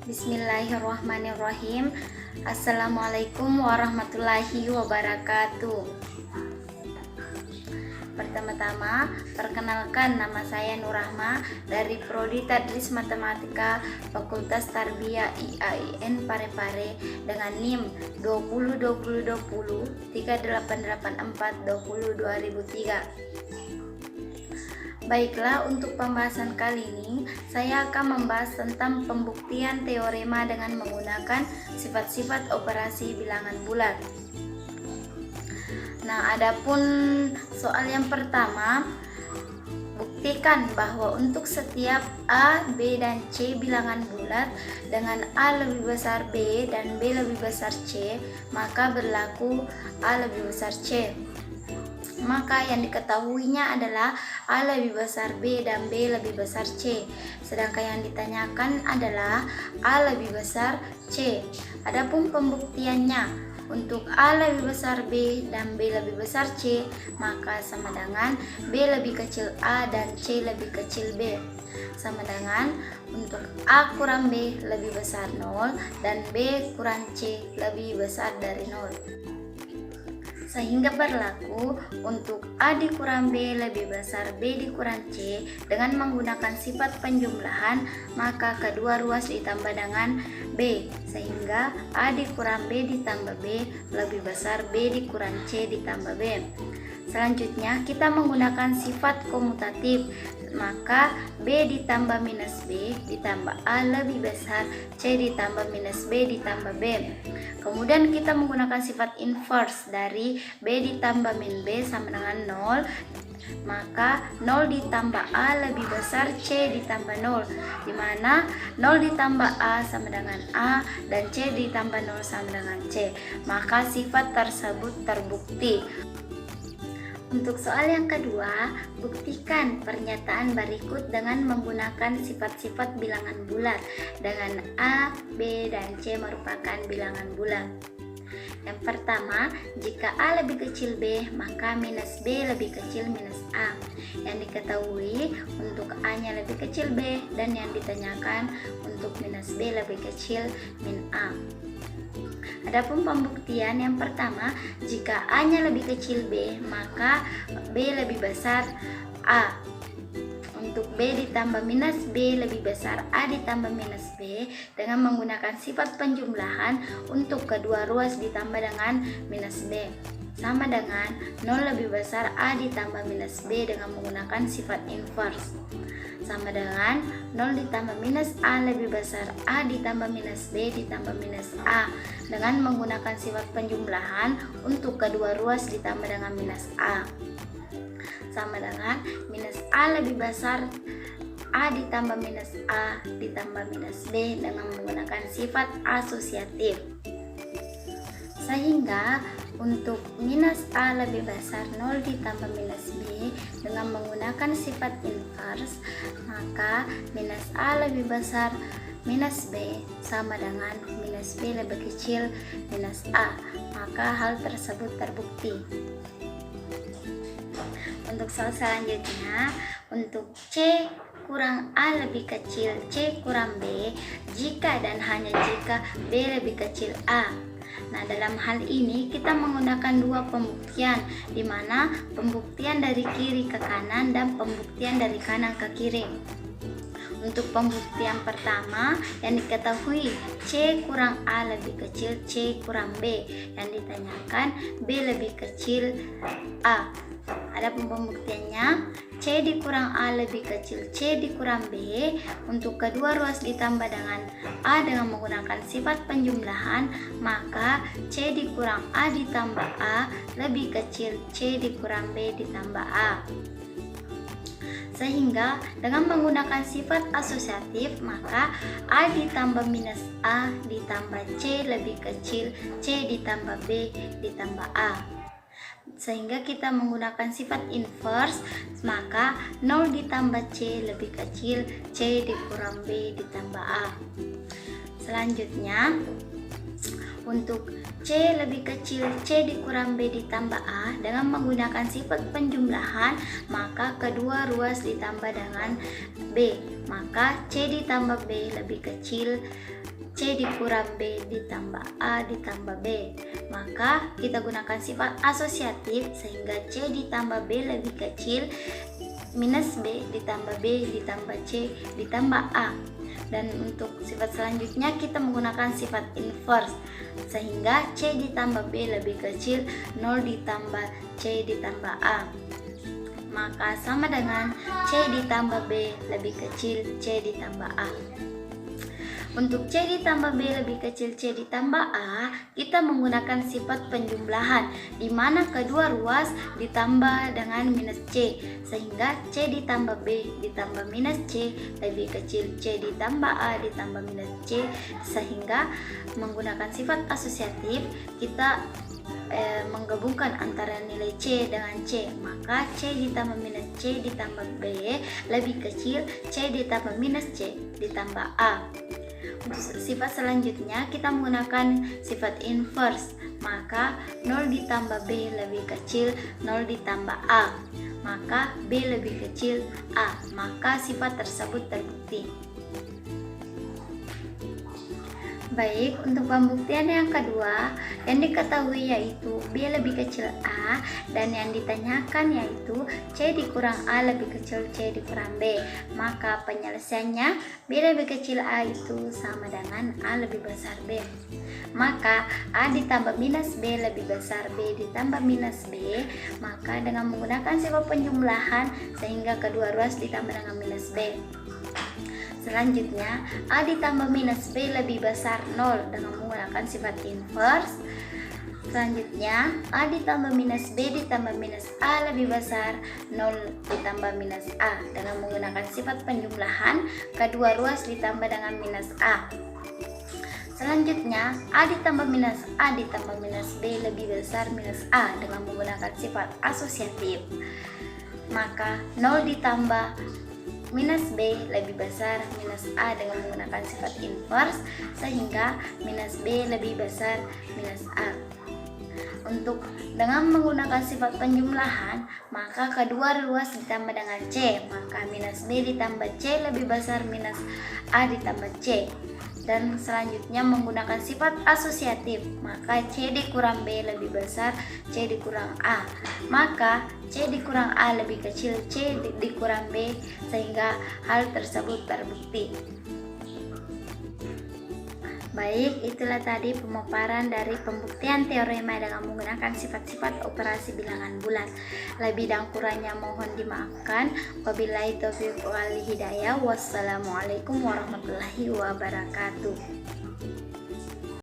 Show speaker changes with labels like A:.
A: Bismillahirrahmanirrahim. Assalamualaikum warahmatullahi wabarakatuh. Pertama-tama, perkenalkan nama saya Nurrahma dari Prodi Tadris Matematika Fakultas Tarbiyah IAIN Parepare dengan NIM 202020 3884 2003. Baiklah, untuk pembahasan kali ini saya akan membahas tentang pembuktian teorema dengan menggunakan sifat-sifat operasi bilangan bulat. Nah, adapun soal yang pertama, buktikan bahwa untuk setiap A, B, dan C bilangan bulat dengan A lebih besar B dan B lebih besar C, maka berlaku A lebih besar C. Maka yang diketahuinya adalah A lebih besar B dan B lebih besar C. Sedangkan yang ditanyakan adalah A lebih besar C. Adapun pembuktiannya, untuk A lebih besar B dan B lebih besar C, maka sama dengan B lebih kecil A dan C lebih kecil B. Sama dengan untuk A kurang B lebih besar 0 dan B kurang C lebih besar dari 0. Sehingga berlaku untuk A dikurang B lebih besar B dikurang C dengan menggunakan sifat penjumlahan, maka kedua ruas ditambah dengan B, sehingga A dikurang B ditambah B lebih besar B dikurang C ditambah B. Selanjutnya kita menggunakan sifat komutatif, maka B ditambah minus B ditambah A lebih besar C ditambah minus B ditambah B. Kemudian kita menggunakan sifat inverse dari B ditambah min B sama dengan 0, maka 0 ditambah A lebih besar C ditambah 0, di mana 0 ditambah A sama dengan A dan C ditambah 0 sama dengan C, maka sifat tersebut terbukti. Untuk soal yang kedua, buktikan pernyataan berikut dengan menggunakan sifat-sifat bilangan bulat dengan A, B, dan C merupakan bilangan bulat. Yang pertama, jika A lebih kecil B, maka minus B lebih kecil minus A. Yang diketahui untuk A-nya lebih kecil B dan yang ditanyakan untuk minus B lebih kecil min A. Adapun pembuktian yang pertama, jika A-nya lebih kecil B, maka B lebih besar A. Untuk B ditambah minus B lebih besar A ditambah minus B dengan menggunakan sifat penjumlahan, untuk kedua ruas ditambah dengan minus B. Sama dengan 0 lebih besar A ditambah minus B dengan menggunakan sifat inverse. Sama dengan 0 ditambah minus A lebih besar A ditambah minus B ditambah minus A dengan menggunakan sifat penjumlahan, untuk kedua ruas ditambah dengan minus A. Sama dengan minus A lebih besar A ditambah minus A ditambah minus B dengan menggunakan sifat asosiatif. Sehingga untuk minus A lebih besar 0 ditambah minus B dengan menggunakan sifat inverse, maka minus A lebih besar minus B sama dengan minus B lebih kecil minus A, maka hal tersebut terbukti. Untuk soal selanjutnya, untuk C kurang A lebih kecil C kurang B jika dan hanya jika B lebih kecil A. Nah, dalam hal ini kita menggunakan dua pembuktian, di mana pembuktian dari kiri ke kanan dan pembuktian dari kanan ke kiri. Untuk pembuktian pertama, yang diketahui C kurang A lebih kecil C kurang B, yang ditanyakan B lebih kecil A. Adapun pembuktiannya, C dikurang A lebih kecil C dikurang B, untuk kedua ruas ditambah dengan A dengan menggunakan sifat penjumlahan, maka C dikurang A ditambah A lebih kecil C dikurang B ditambah A. Sehingga dengan menggunakan sifat asosiatif, maka A ditambah minus A ditambah C lebih kecil C ditambah B ditambah A. Sehingga kita menggunakan sifat inverse, maka 0 ditambah C lebih kecil C dikurang B ditambah A. Selanjutnya, untuk C lebih kecil C dikurang B ditambah A dengan menggunakan sifat penjumlahan, maka kedua ruas ditambah dengan B, maka C ditambah B lebih kecil C dikurang B ditambah A ditambah B. Maka kita gunakan sifat asosiatif sehingga C ditambah B lebih kecil minus B ditambah B ditambah C ditambah A. Dan untuk sifat selanjutnya kita menggunakan sifat inverse sehingga C ditambah B lebih kecil 0 ditambah C ditambah A. Maka sama dengan C ditambah B lebih kecil C ditambah A. Untuk C ditambah B lebih kecil C ditambah A, kita menggunakan sifat penjumlahan di mana kedua ruas ditambah dengan minus C sehingga C ditambah B ditambah minus C lebih kecil C ditambah A ditambah minus C. Sehingga menggunakan sifat asosiatif kita menggabungkan antara nilai C dengan C, maka C ditambah minus C ditambah B lebih kecil C ditambah minus C ditambah A. Untuk sifat selanjutnya kita menggunakan sifat inverse, maka 0 ditambah B lebih kecil 0 ditambah A, maka B lebih kecil A, maka sifat tersebut terbukti. Baik, untuk pembuktian yang kedua, yang diketahui yaitu B lebih kecil A dan yang ditanyakan yaitu C dikurang A lebih kecil C dikurang B. Maka penyelesaiannya B lebih kecil A itu sama dengan A lebih besar B. Maka A ditambah minus B lebih besar B ditambah minus B. Maka dengan menggunakan sifat penjumlahan sehingga kedua ruas ditambah dengan minus B. Selanjutnya, A ditambah minus B lebih besar 0 dengan menggunakan sifat inverse. Selanjutnya, A ditambah minus B ditambah minus A lebih besar 0 ditambah minus A dengan menggunakan sifat penjumlahan, kedua ruas ditambah dengan minus A. Selanjutnya, A ditambah minus A ditambah minus B lebih besar minus A dengan menggunakan sifat asosiatif. Maka 0 ditambah minus B lebih besar minus A dengan menggunakan sifat inverse sehingga minus B lebih besar minus A. Untuk dengan menggunakan sifat penjumlahan, maka kedua ruas ditambah dengan C, maka minus B ditambah C lebih besar minus A ditambah C. Dan selanjutnya menggunakan sifat asosiatif, maka C dikurang B lebih besar C dikurang A, maka C dikurang A lebih kecil C dikurang B sehingga hal tersebut terbukti. Baik, itulah tadi pemaparan dari pembuktian teorema dengan menggunakan sifat-sifat operasi bilangan bulat. Lebih dan kurangnya mohon dimaafkan. Wabillahi taufiq wal hidayah. Wassalamualaikum warahmatullahi wabarakatuh.